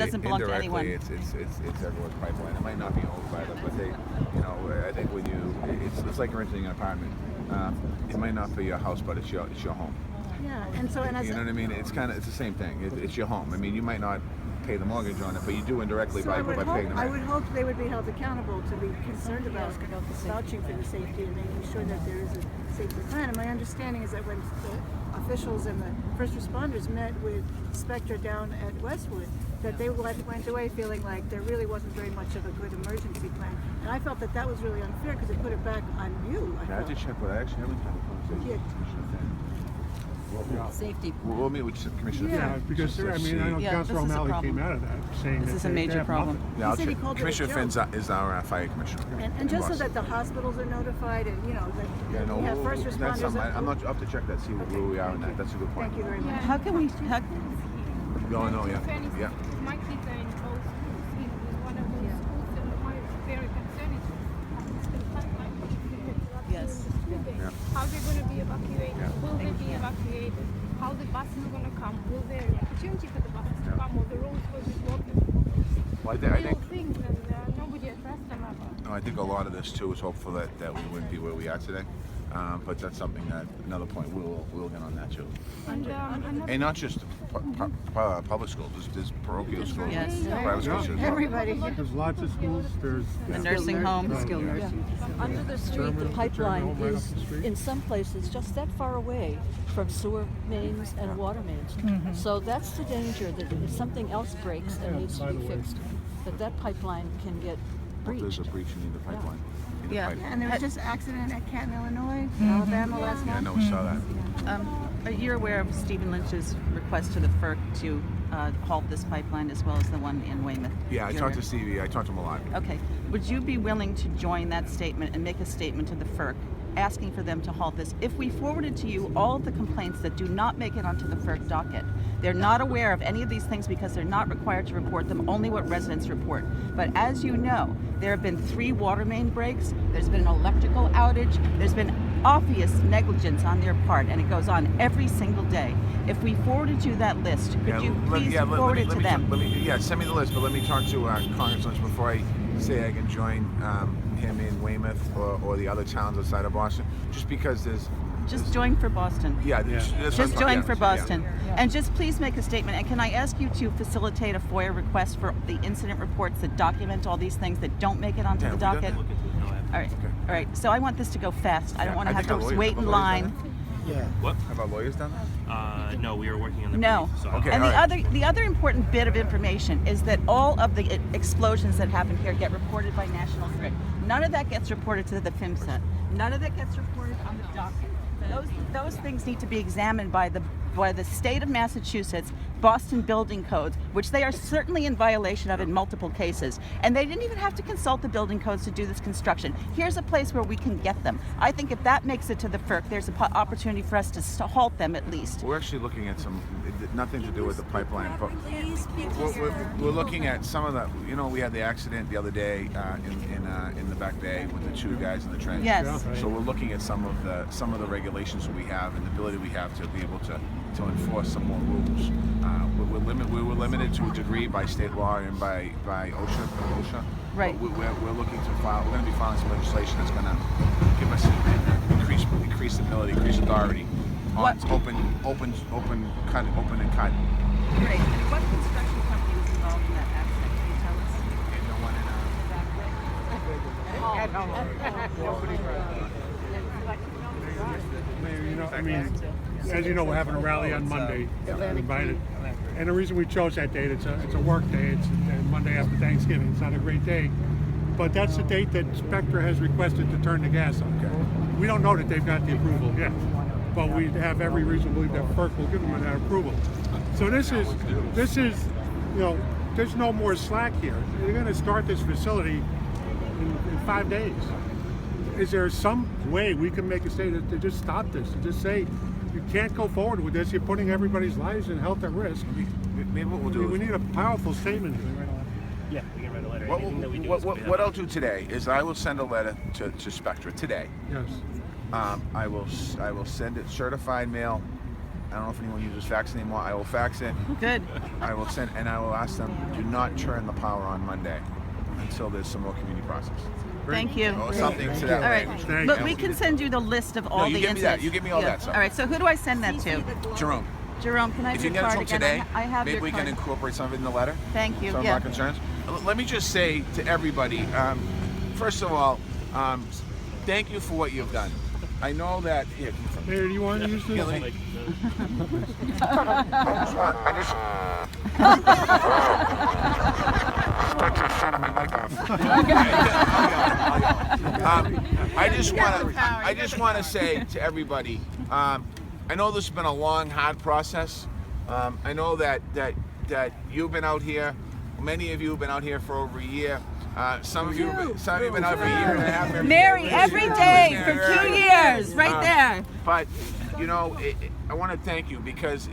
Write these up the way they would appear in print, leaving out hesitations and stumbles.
doesn't belong to anyone. It's everyone's pipeline. It might not be owned by them, but they, you know, I think when it's like renting an apartment. It might not be your house, but it's your home. Yeah, and so, and as you know what I mean? It's the same thing. It's your home. I mean, you might not pay the mortgage on it, but you do indirectly by paying the rent. I would hope they would be held accountable to be concerned about vouching for the safety and making sure that there is a safety plan. And my understanding is that when the officials and the first responders met with Spectra down at Westwood, that they went away feeling like there really wasn't very much of a good emergency plan. And I felt that that was really unfair because it put it back on you. I have to check what I actually haven't had a conversation with Commissioner Finn. Safety. We'll meet with Commissioner Finn. Yeah, because I mean, I know Councilor O'Malley came out of that saying this that is a major problem. Yeah, Commissioner Finn is our fire commissioner. And just so that the hospitals are notified, and you know, that we have first responders. I'm not. I'll have to check that, see where we are in that. That's a good point. Thank you very much. How can we? No, yeah. My kids are in both schools. In one of those schools, and my very concern is the pipeline. Yes. Yeah. How they're going to be evacuated? Yeah. Will they be evacuated? How the buses are going to come? Will there be opportunity for the buses to come? Or the roads will be blocked? Well, I Real think. things, and nobody addressed them ever. No, I think a lot of this too is hopeful that we wouldn't be where we are today. But that's something that another point we'll get on that too. And not just public schools. There's parochial schools, Yes. private schools as well. Everybody. there's lots of schools. There's The nursing home. Skilled nursing. Under the street, the pipeline is in some places just that far away from sewer mains and water mains. So that's the danger, that if something else breaks and needs to be fixed, that pipeline can get breached. There's a breach in the pipeline. In the Yeah. pipe. Yeah, and there was just an accident at Canton, Illinois, Alabama last Yeah, I month. know we saw that. You're aware of Stephen Lynch's request to the FERC to halt this pipeline as well as the one in Weymouth? Yeah, I talked to Stevie. I talked to him a lot. Okay. Would you be willing to join that statement and make a statement to the FERC asking for them to halt this? If we forwarded to you all of the complaints that do not make it onto the FERC docket, they're not aware of any of these things because they're not required to report them, only what residents report. But as you know, there have been 3 water main breaks, there's been an electrical outage, there's been obvious negligence on their part, and it goes on every single day. If we forwarded you that list, could you please forward it to them? Send me the list, but let me talk to Congressman before I say I can join him in Weymouth or the other towns outside of Boston, just because there's... Just join for Boston. Yeah, Just join for Boston. And just please make a statement. And can I ask you to facilitate a FOIA request for the incident reports that document all these things that don't make it onto the docket? All right. Okay. All right. So I want this to go fast. I don't want to have think to our lawyers- wait in our lawyers line. What? Have our lawyers done that? No, we were working on the No. brief, so Okay. And all the other important bit of information is that all of the explosions that happen here get reported by National Grid. None of that gets reported to the FIMSET. None of that gets reported on the docket. Those things need to be examined by the state of Massachusetts, Boston building codes, which they are certainly in violation of in multiple cases. And they didn't even have to consult the building codes to do this construction. Here's a place where we can get them. I think if that makes it to the FERC, there's an opportunity for us to halt them at least. We're actually looking at nothing to do with the pipeline, but we're looking at some of the, we had the accident the other day in the back bay with the 2 guys in the trench. Yes. So we're looking at some of the regulations that we have and the ability we have to be able to enforce some more rules. We were limited to a degree by state law and by OSHA. Right. But we're looking to file. We're going to be filing some legislation that's going to give us increased ability, increased authority on open and cut. Great. And what construction company was involved in that accident? Can you tell us? And no one I mean, as you know, we're having a rally on Monday. Invited. And the reason we chose that date, it's a work day. It's Monday after Thanksgiving. It's not a great day. But that's the date that Spectra has requested to turn the gas on. Okay. We don't know that they've got the approval yet. But we have every reason to believe that FERC will give them that approval. So this is, there's no more slack here. They're going to start this facility in 5 days. Is there some way we can make a statement to just stop this, to just say, you can't go forward with this, you're putting everybody's lives and health at risk? Maybe what we'll do We need a powerful statement here. yeah, we can write a letter. Anything that we do what I'll do today is I will send a letter to Spectra today. Yes. I will send it certified mail I don't know if anyone uses fax anymore. I will fax it. Good. I will send, and I will ask them, do not turn the power on Monday until there's some more community process. Thank you. Or something to that All right, language. Thank but you. we can send you the list of all No, you the give me that. incidents. You give me all that stuff. All right, so who do I send that to? Jerome, Jerome, can I if have you your get it card till again? today, I have maybe your we card. can incorporate some of it in the letter. Thank you. Some Yeah. of our concerns. Let me just say to everybody, first of all, thank you for what you've done. I know that. Here, Mayor, do you want to use this? Yeah, let me- I just want to say to everybody, I know this has been a long, hard process. I know that you've been out here. Many of you have been out here for over a year. Some of you have been out for a year and a half. Mary, every day for Mary, 2 years, right there. But you know, I want to thank you because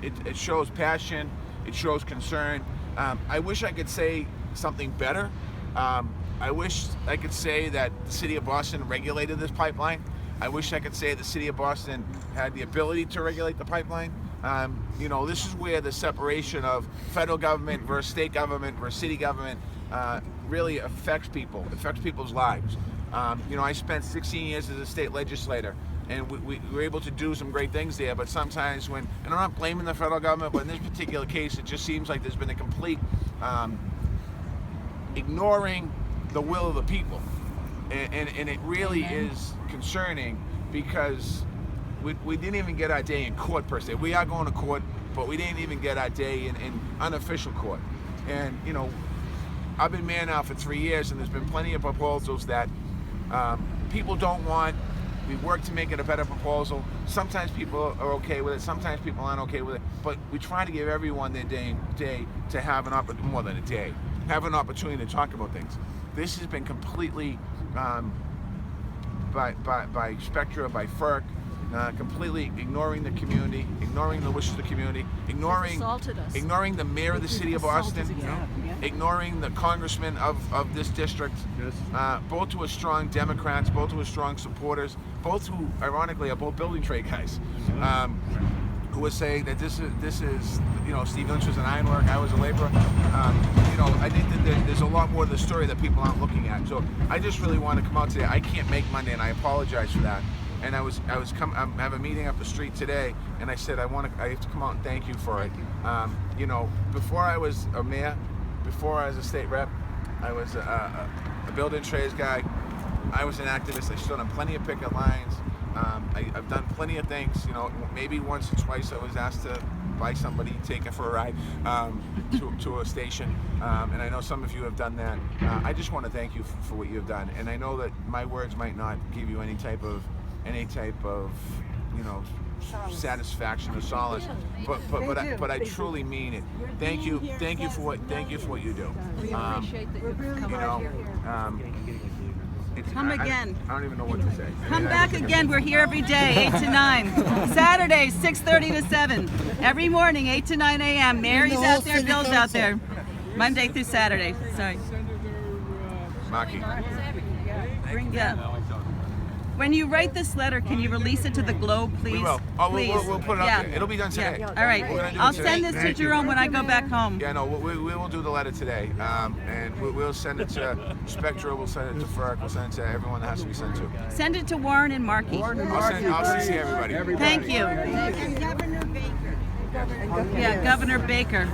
it shows passion, it shows concern. I wish I could say something better. I wish I could say that the city of Boston regulated this pipeline. I wish I could say the city of Boston had the ability to regulate the pipeline. You know, this is where the separation of federal government versus state government versus city government really affects people, affects people's lives. You know, I spent 16 years as a state legislator, and we were able to do some great things there, but sometimes when, and I'm not blaming the federal government, but in this particular case, it just seems like there's been a complete ignoring the will of the people. And it really is concerning because we didn't even get our day in court per se. We are going to court, but we didn't even get our day in unofficial court. And, you know, I've been mayor now for 3 years, and there's been plenty of proposals that people don't want. We work to make it a better proposal. Sometimes people are okay with it, sometimes people aren't okay with it, but we try to give everyone their day to have an opportunity, more than a day, have an opportunity to talk about things. This has been completely, by Spectra, by FERC, completely ignoring the community, ignoring the wishes of the community, ignoring the mayor of the city of Boston, ignoring the congressman of this district, both who are strong Democrats, both who are strong supporters, both who, ironically, are both building trade guys, who are saying that this is, you know, Steve Lynch was an ironworker, I was a laborer. You know, I think that there's a lot more to the story that people aren't looking at. So I just really want to come out today. I can't make Monday, and I apologize for that. And I have a meeting up the street today, and I said I have to come out and thank you for it. You know, before I was a mayor, before I was a state rep, I was a building trades guy. I was an activist. I stood on plenty of picket lines. I've done plenty of things. You know, maybe once or twice I was asked to buy somebody, take it for a ride to a station, and I know some of you have done that. I just want to thank you for what you've done, and I know that my words might not give you any type of you know, satisfaction or solace, but I truly mean it. Thank you for what you do. We appreciate that you've come You out know, here. Come again. I don't even know what to say. Come back again. We're here every day, 8 to 9. Saturdays, 6:30 to 7. Every morning, 8 to 9 a.m. Mary's out there, Bill's out there. Monday through Saturday. Sorry. Marky. Yeah. When you write this letter, can you release it to the Globe, please? We will. Oh, please. we'll put it up there. It'll be done today. Yeah. All right. We're gonna do it I'll today. send this to Jerome when I go back home. Yeah, no, we will do the letter today, and we'll send it to Spectra, we'll send it to FERC, we'll send it to everyone that has to be sent to. Send it to Warren and Markey. I'll CC everybody. Thank you. And Governor Baker. Yeah, Governor Baker.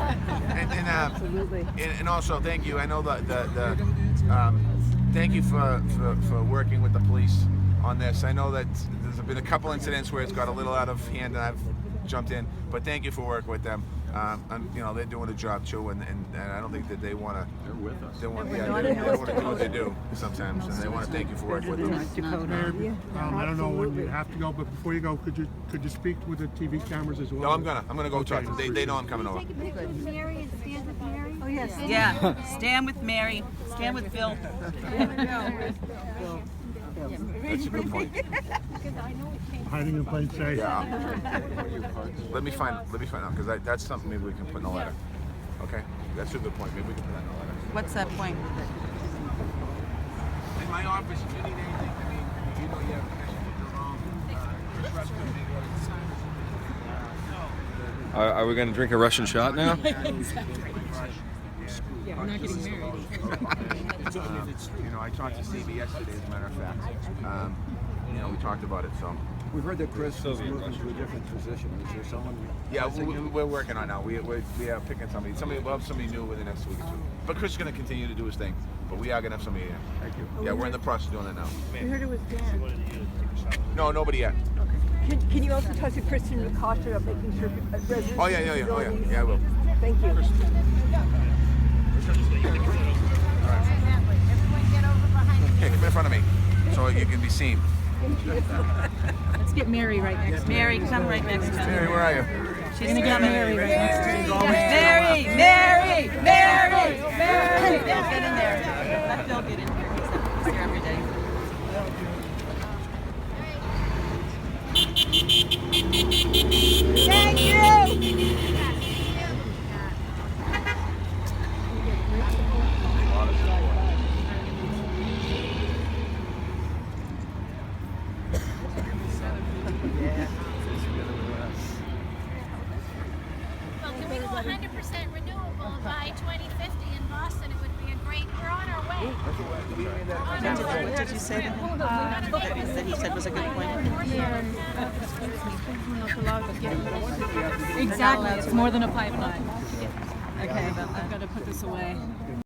And also thank you. I know thank you for working with the police on this. I know that there's been a couple incidents where it's got a little out of hand and I've jumped in, but thank you for working with them. And, you know, they're doing a job too, and I don't think that they want to. They're with us. They want to do what they do sometimes, and they want to thank you for working with them. Mayor, I don't know when you have to go, but before you go, could you speak with the TV cameras as well? No, I'm gonna go talk to them. They know I'm coming over. Take a picture with Mary and stand with Mary. Oh, yes. Yeah. Stand with Mary. Stand with Bill. That's a good point. Hiding in plain sight. Yeah. Let me find out, because that's something maybe we can put in the letter. Okay? That's a good point. Maybe we can put that in the letter. What's that point? In my office, if you need anything, I mean, you know, you have connections with Jerome, Chris Russ can be Are we going to drink a Russian shot now? Yeah, we're not getting married. You know, I talked to Stevie yesterday, as a matter of fact. You know, we talked about it, so. We've heard that Chris is moving to a different position. Is there someone? Yeah, we're working on it now. We are picking somebody. We'll have somebody new within the next week or two. But Chris is going to continue to do his thing. But we are going to have somebody here. Thank you. Yeah, we're in the process of doing it now. We heard it was Dan. No, nobody yet. Can you also talk to Kristen with caution of making sure residents? Oh, yeah. Yeah, I will. Thank you. Everyone get over behind the Okay, come in front of me so you can be seen. Let's get Mary right next to Mary, come right next to me. Mary, where are you? She's gonna get Mary right next to me. Mary! Mary! Bill, get in there. Let Bill get in here. He's here every day. Thank you! Well, can we go 100% renewable by 2050 in Boston? It would be a great. We're on our way. What did you say to him? That he said was a good point. Exactly. It's more than a pipeline. Okay, I've got to put this away.